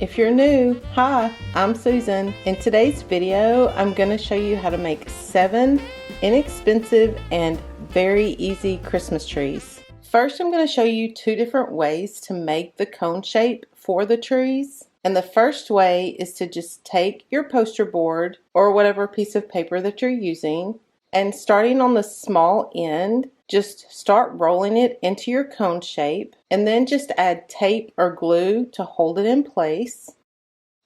If you're new, hi, I'm Susan. In today's video, I'm going to show you how to make 7 inexpensive and very easy Christmas trees. First, I'm going to show you 2 different ways to make the cone shape for the trees. And the first way is to just take your poster board or whatever piece of paper that you're using, and starting on the small end, just start rolling it into your cone shape, and then just add tape or glue to hold it in place.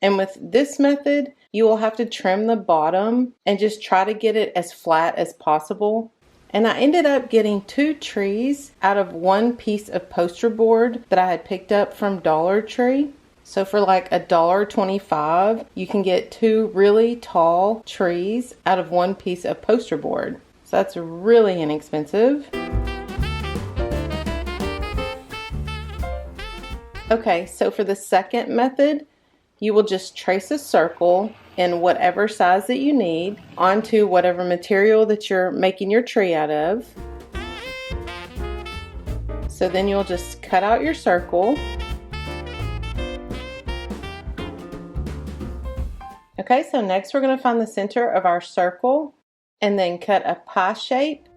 And with this method, you will have to trim the bottom and just try to get it as flat as possible. And I ended up getting 2 trees out of 1 piece of poster board that I had picked up from Dollar Tree. So for like $1.25, you can get 2 really tall trees out of 1 piece of poster board. So that's really inexpensive. Okay, so for the second method, you will just trace a circle in whatever size that you need onto whatever material that you're making your tree out of. So then you'll just cut out your circle. Okay, so next we're going to find the center of our circle and then cut a pie shape.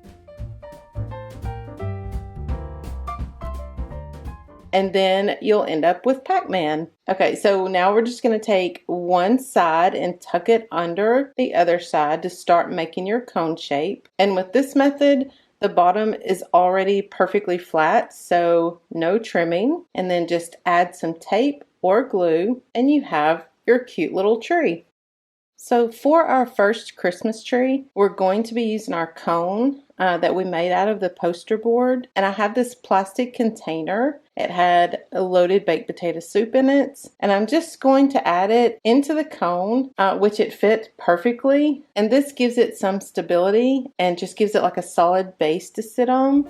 And then you'll end up with Pac-Man. Okay, so now we're just going to take one side and tuck it under the other side to start making your cone shape. And with this method, the bottom is already perfectly flat, so no trimming. And then just add some tape or glue and you have your cute little tree. So for our first Christmas tree, we're going to be using our cone that we made out of the poster board. And I have this plastic container. It had a loaded baked potato soup in it. And I'm just going to add it into the cone, which it fit perfectly. And this gives it some stability and just gives it like a solid base to sit on.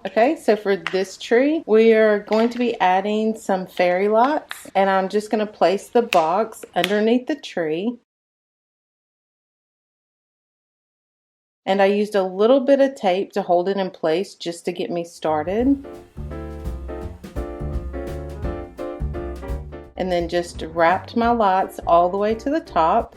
Okay, so for this tree, we are going to be adding some fairy lights, and I'm just going to place the box underneath the tree. And I used a little bit of tape to hold it in place just to get me started. And then just wrapped my lights all the way to the top.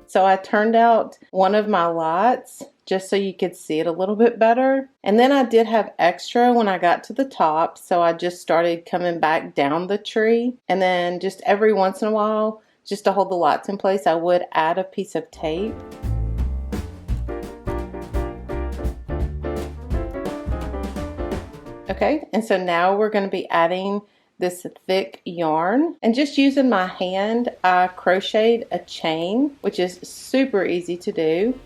So I turned out one of my lights just so you could see it a little bit better. And then I did have extra when I got to the top, so I just started coming back down the tree. And then just every once in a while, just to hold the lights in place, I would add a piece of tape. Okay, and so now we're going to be adding this thick yarn, and just using my hand, I crocheted a chain, which is super easy to do.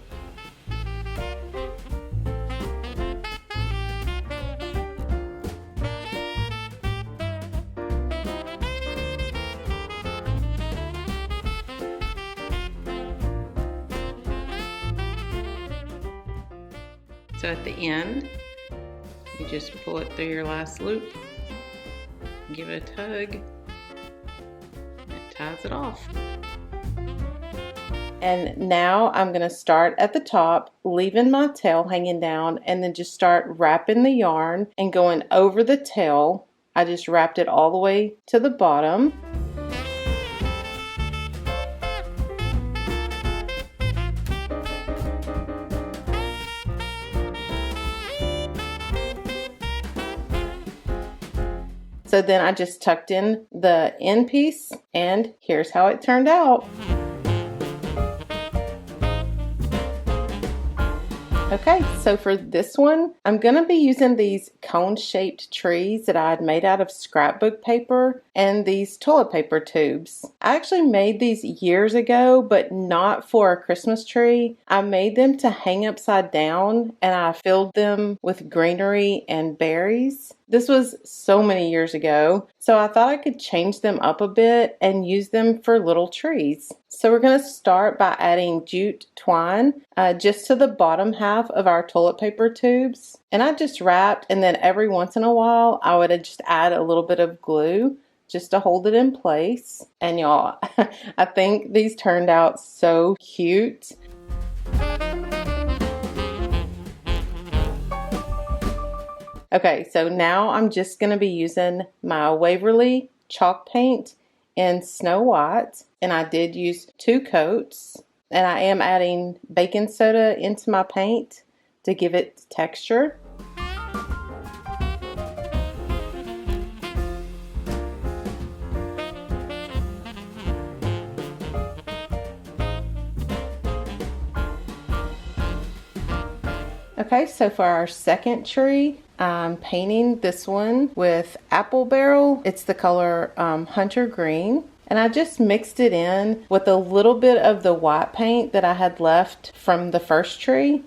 So at the end, you just pull it through your last loop. Give it a tug, it ties it off. And now I'm going to start at the top, leaving my tail hanging down, and then just start wrapping the yarn and going over the tail. I just wrapped it all the way to the bottom. So then I just tucked in the end piece, and here's how it turned out. Okay, so for this one, I'm going to be using these cone-shaped trees that I had made out of scrapbook paper and these toilet paper tubes. I actually made these years ago, but not for a Christmas tree. I made them to hang upside down, and I filled them with greenery and berries. This was so many years ago, so I thought I could change them up a bit and use them for little trees. So we're going to start by adding jute twine just to the bottom half of our toilet paper tubes. And I just wrapped, and then every once in a while I would just add a little bit of glue just to hold it in place. And y'all, I think these turned out so cute. Okay, so now I'm just going to be using my Waverly chalk paint in Snow White, and I did use 2 coats, and I am adding baking soda into my paint to give it texture. Okay, so for our second tree, I'm painting this one with apple barrel. It's the color Hunter Green. And I just mixed it in with a little bit of the white paint that I had left from the first tree.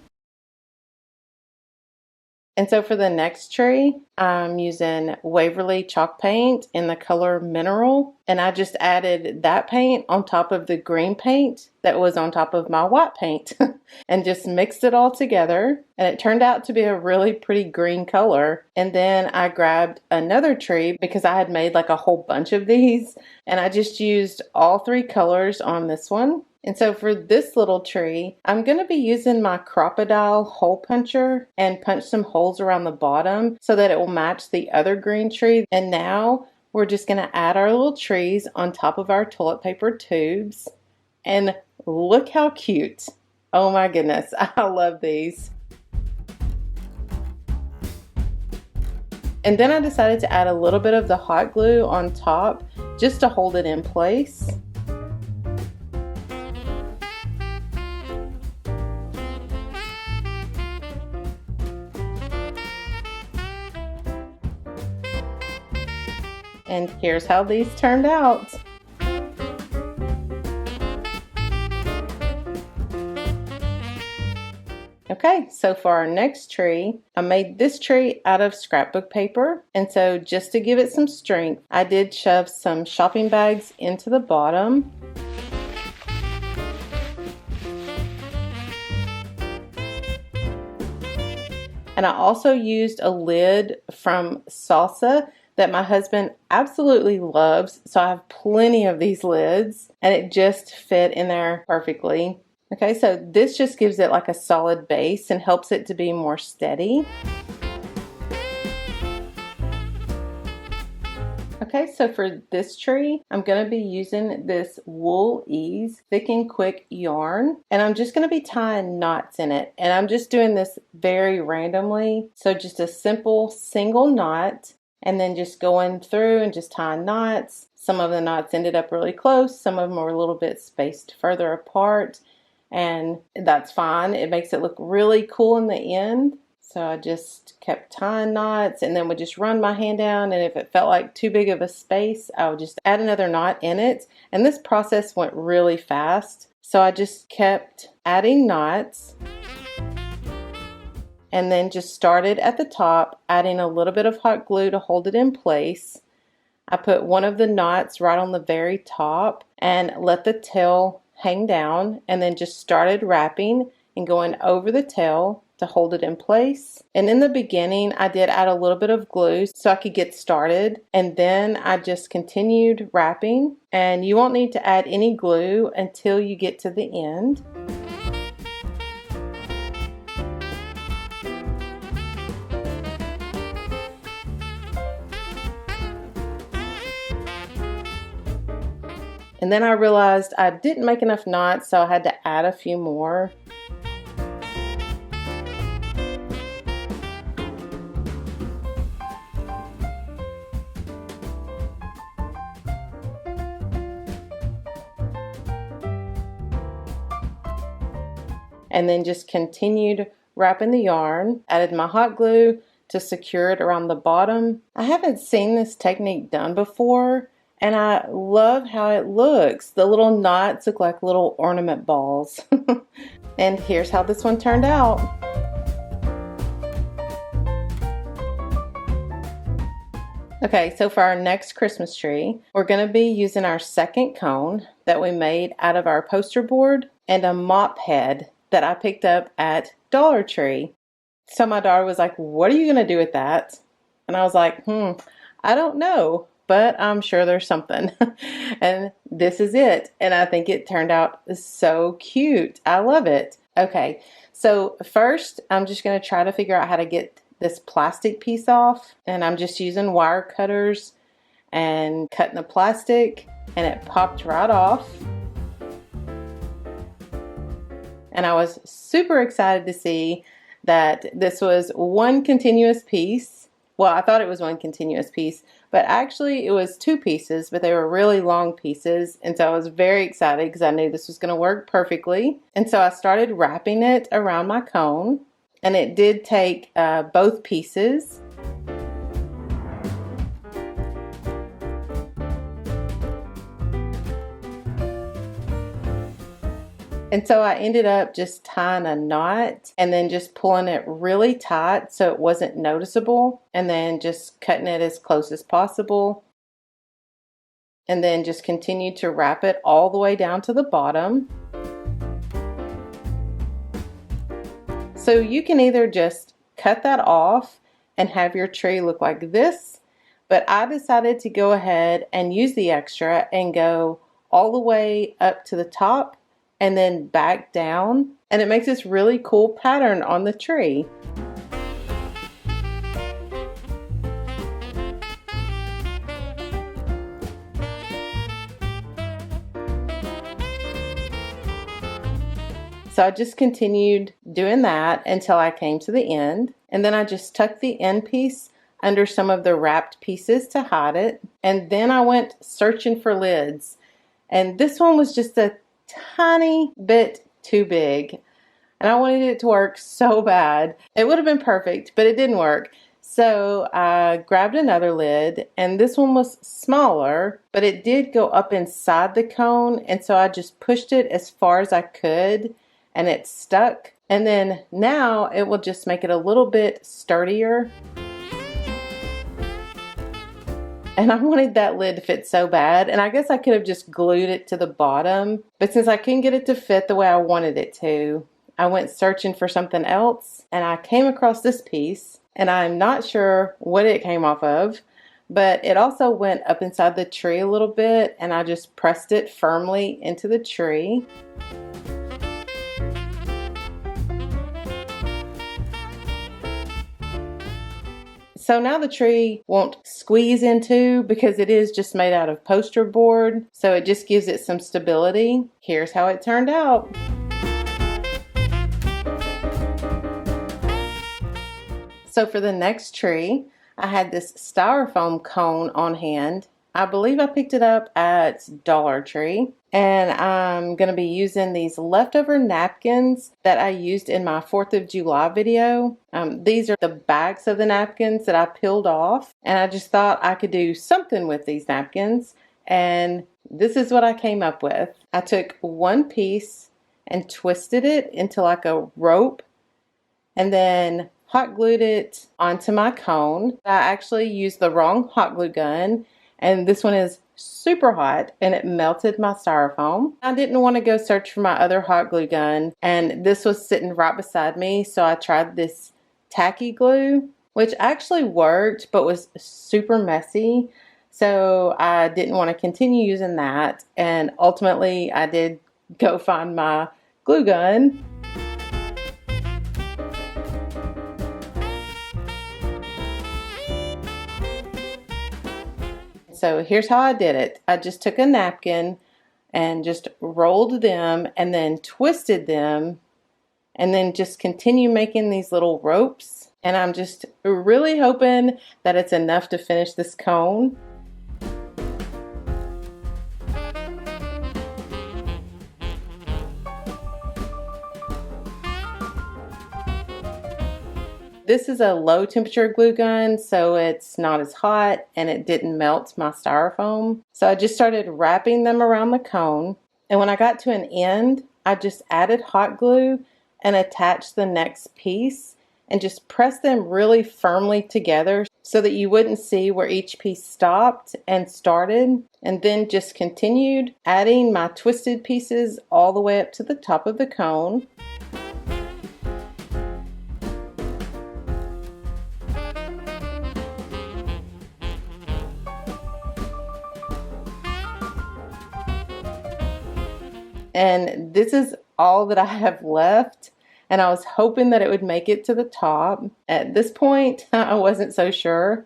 And so for the next tree, I'm using Waverly chalk paint in the color Mineral. And I just added that paint on top of the green paint that was on top of my white paint and just mixed it all together. And it turned out to be a really pretty green color. And then I grabbed another tree because I had made like a whole bunch of these. And I just used all 3 colors on this one. And so for this little tree, I'm going to be using my crocodile hole puncher and punch some holes around the bottom so that it will match the other green tree. And now we're just going to add our little trees on top of our toilet paper tubes. And look how cute. Oh my goodness, I love these. And then I decided to add a little bit of the hot glue on top just to hold it in place. And here's how these turned out. Okay, so for our next tree, I made this tree out of scrapbook paper. And so just to give it some strength, I did shove some shopping bags into the bottom. And I also used a lid from Salsa that my husband absolutely loves. So I have plenty of these lids and it just fit in there perfectly. Okay, so this just gives it like a solid base and helps it to be more steady. Okay, so for this tree, I'm going to be using this Wool Ease Thick and Quick yarn, and I'm just going to be tying knots in it. And I'm just doing this very randomly. So just a simple single knot, and then just going through and just tying knots. Some of the knots ended up really close. Some of them were a little bit spaced further apart, and that's fine. It makes it look really cool in the end. So I just kept tying knots and then would just run my hand down, and if it felt like too big of a space, I would just add another knot in it. And this process went really fast. So I just kept adding knots and then just started at the top, adding a little bit of hot glue to hold it in place. I put one of the knots right on the very top and let the tail hang down, and then just started wrapping and going over the tail to hold it in place. And in the beginning, I did add a little bit of glue so I could get started. And then I just continued wrapping, and you won't need to add any glue until you get to the end. And then I realized I didn't make enough knots, so I had to add a few more. And then just continued wrapping the yarn, added my hot glue to secure it around the bottom. I haven't seen this technique done before, and I love how it looks. The little knots look like little ornament balls. And here's how this one turned out. Okay, so for our next Christmas tree, we're going to be using our second cone that we made out of our poster board and a mop head that I picked up at Dollar Tree. So my daughter was like, "What are you going to do with that?" And I was like, I don't know, but I'm sure there's something. And this is it. And I think it turned out so cute. I love it. Okay, so first I'm just going to try to figure out how to get this plastic piece off, and I'm just using wire cutters and cutting the plastic, and it popped right off. And I was super excited to see that this was one continuous piece. Well, I thought it was one continuous piece, but actually it was two pieces, but they were really long pieces. And so I was very excited because I knew this was going to work perfectly. And so I started wrapping it around my cone, and it did take both pieces. And so I ended up just tying a knot and then just pulling it really tight so it wasn't noticeable, and then just cutting it as close as possible, and then just continued to wrap it all the way down to the bottom. So you can either just cut that off and have your tree look like this, but I decided to go ahead and use the extra and go all the way up to the top and then back down, and it makes this really cool pattern on the tree. So I just continued doing that until I came to the end, and then I just tucked the end piece under some of the wrapped pieces to hide it, and then I went searching for lids, and this one was just a tiny bit too big, and I wanted it to work so bad. It would have been perfect, but it didn't work. So I grabbed another lid, and this one was smaller, but it did go up inside the cone, and so I just pushed it as far as I could, and it stuck. And then now it will just make it a little bit sturdier. And I wanted that lid to fit so bad, and I guess I could have just glued it to the bottom, but since I couldn't get it to fit the way I wanted it to, I went searching for something else, and I came across this piece, and I'm not sure what it came off of, but it also went up inside the tree a little bit, and I just pressed it firmly into the tree. So now the tree won't squeeze into because it is just made out of poster board. So it just gives it some stability. Here's how it turned out. So for the next tree, I had this styrofoam cone on hand. I believe I picked it up at Dollar Tree. And I'm going to be using these leftover napkins that I used in my 4th of July video. These are the backs of the napkins that I peeled off. And I just thought I could do something with these napkins. And this is what I came up with. I took one piece and twisted it into like a rope, and then hot glued it onto my cone. I actually used the wrong hot glue gun, and this one is super hot, and it melted my styrofoam. I didn't want to go search for my other hot glue gun, and this was sitting right beside me, so I tried this tacky glue, which actually worked but was super messy, so I didn't want to continue using that, and ultimately I did go find my glue gun. So here's how I did it. I just took a napkin and just rolled them and then twisted them, and then just continue making these little ropes. And I'm just really hoping that it's enough to finish this cone. This is a low temperature glue gun, so it's not as hot and it didn't melt my styrofoam. So I just started wrapping them around the cone, and when I got to an end, I just added hot glue and attached the next piece and just pressed them really firmly together so that you wouldn't see where each piece stopped and started, and then just continued adding my twisted pieces all the way up to the top of the cone. And this is all that I have left. and I was hoping that it would make it to the top. At this point, I wasn't so sure.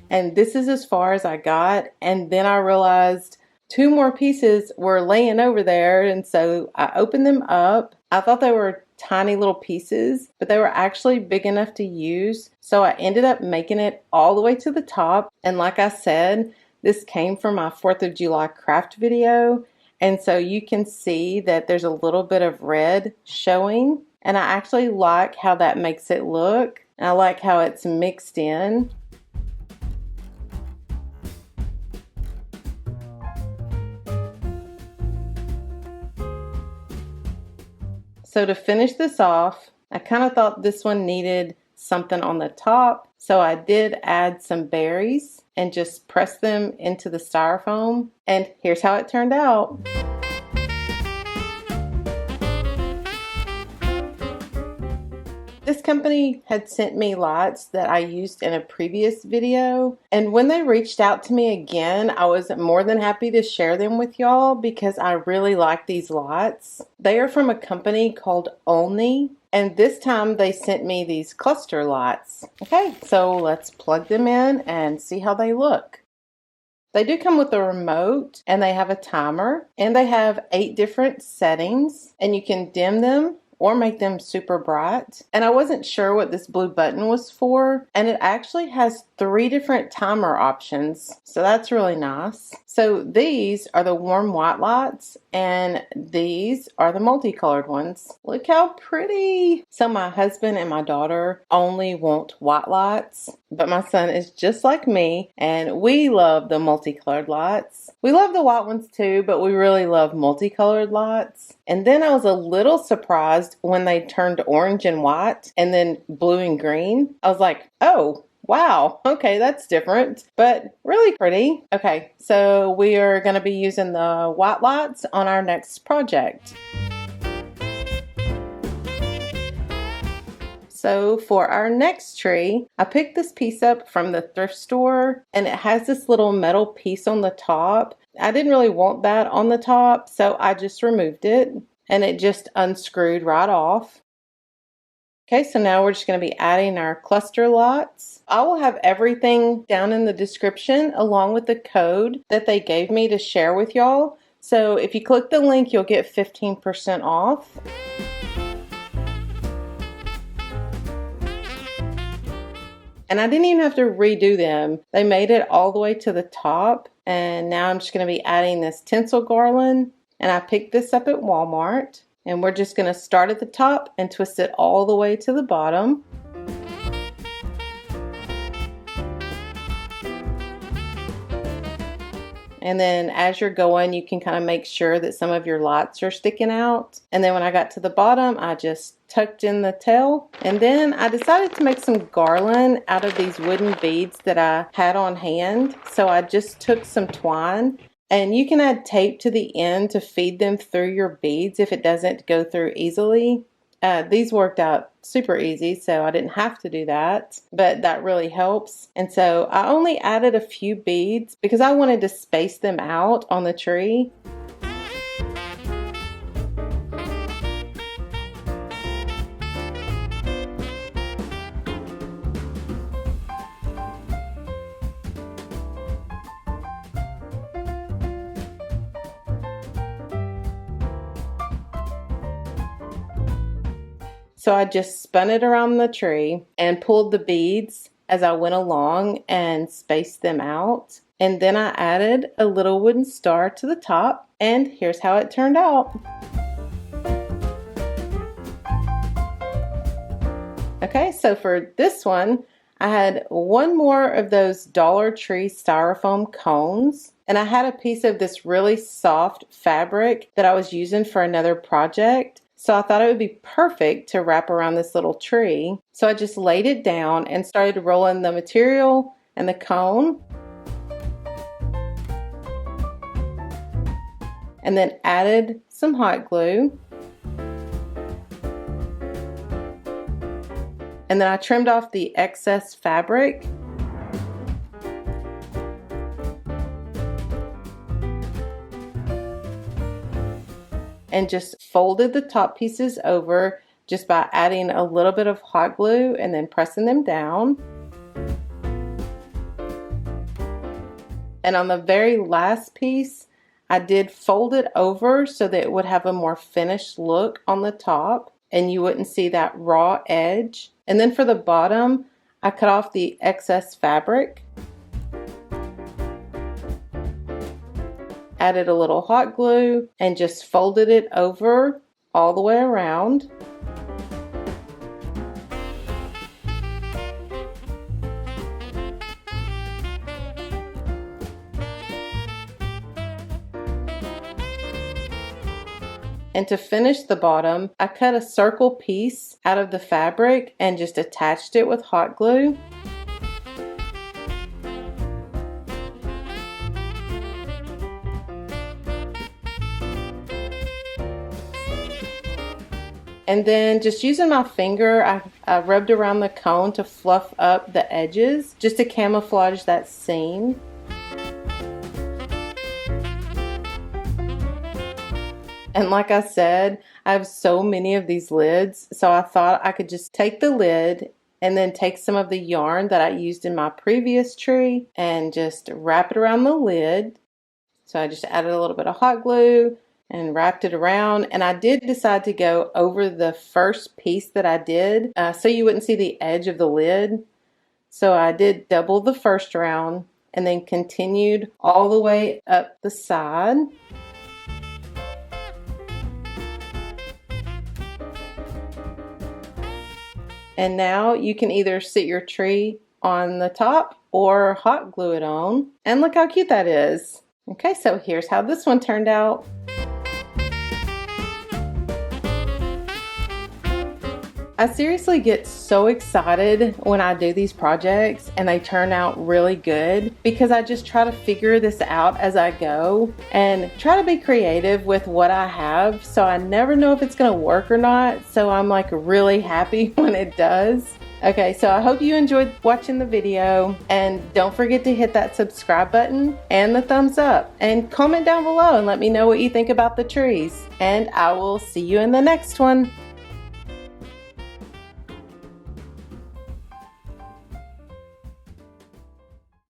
And this is as far as I got, and then I realized 2 more pieces were laying over there, and so I opened them up. I thought they were tiny little pieces, but they were actually big enough to use, so I ended up making it all the way to the top. And like I said, this came from my 4th of July craft video, and so you can see that there's a little bit of red showing, and I actually like how that makes it look, and I like how it's mixed in. So to finish this off, I kind of thought this one needed something on the top, so I did add some berries and just press them into the styrofoam, and here's how it turned out. This company had sent me lights that I used in a previous video, and when they reached out to me again, I was more than happy to share them with y'all because I really like these lights. They are from a company called OLLNY, and this time they sent me these cluster lights. Okay, so let's plug them in and see how they look. They do come with a remote, and they have a timer, and they have 8 different settings, and you can dim them or make them super bright. And I wasn't sure what this blue button was for, and it actually has 3 different timer options, so that's really nice. So these are the warm white lights, and these are the multicolored ones. Look how pretty! So my husband and my daughter only want white lights, but my son is just like me, and we love the multicolored lights. We love the white ones too, but we really love multicolored lights. And then I was a little surprised when they turned orange and white and then blue and green. I was like, oh, wow, okay, that's different, but really pretty. Okay, so we are going to be using the white lights on our next project. So for our next tree, I picked this piece up from the thrift store, and it has this little metal piece on the top. I didn't really want that on the top, so I just removed it, and it just unscrewed right off. Okay, so now we're just going to be adding our cluster lights. I will have everything down in the description along with the code that they gave me to share with y'all. So if you click the link, you'll get 15% off. And I didn't even have to redo them. They made it all the way to the top. And now I'm just going to be adding this tinsel garland. And I picked this up at Walmart. And we're just going to start at the top and twist it all the way to the bottom. And then as you're going, you can kind of make sure that some of your lights are sticking out. And then when I got to the bottom, I just tucked in the tail. And then I decided to make some garland out of these wooden beads that I had on hand. So I just took some twine, and you can add tape to the end to feed them through your beads if it doesn't go through easily. These worked out super easy, so I didn't have to do that, but that really helps. And so I only added a few beads because I wanted to space them out on the tree. So I just spun it around the tree and pulled the beads as I went along and spaced them out. And then I added a little wooden star to the top, and here's how it turned out. Okay, so for this one, I had one more of those Dollar Tree styrofoam cones, and I had a piece of this really soft fabric that I was using for another project. So I thought it would be perfect to wrap around this little tree. So I just laid it down and started rolling the material and the cone. And then added some hot glue. And then I trimmed off the excess fabric. and just folded the top pieces over just by adding a little bit of hot glue and then pressing them down. And on the very last piece, I did fold it over so that it would have a more finished look on the top and you wouldn't see that raw edge. And then for the bottom, I cut off the excess fabric, added a little hot glue, and just folded it over all the way around. And to finish the bottom, I cut a circle piece out of the fabric and just attached it with hot glue. And then just using my finger, I rubbed around the cone to fluff up the edges just to camouflage that seam. And like I said, I have so many of these lids, so I thought I could just take the lid and then take some of the yarn that I used in my previous tree and just wrap it around the lid. So I just added a little bit of hot glue and wrapped it around. And I did decide to go over the first piece that I did so you wouldn't see the edge of the lid. So I did double the first round and then continued all the way up the side. And now you can either sit your tree on the top or hot glue it on. And look how cute that is. Okay, so here's how this one turned out. I seriously get so excited when I do these projects and they turn out really good because I just try to figure this out as I go and try to be creative with what I have, so I never know if it's gonna work or not, so I'm like really happy when it does. Okay, so I hope you enjoyed watching the video, and don't forget to hit that subscribe button and the thumbs up, and comment down below and let me know what you think about the trees, and I will see you in the next one.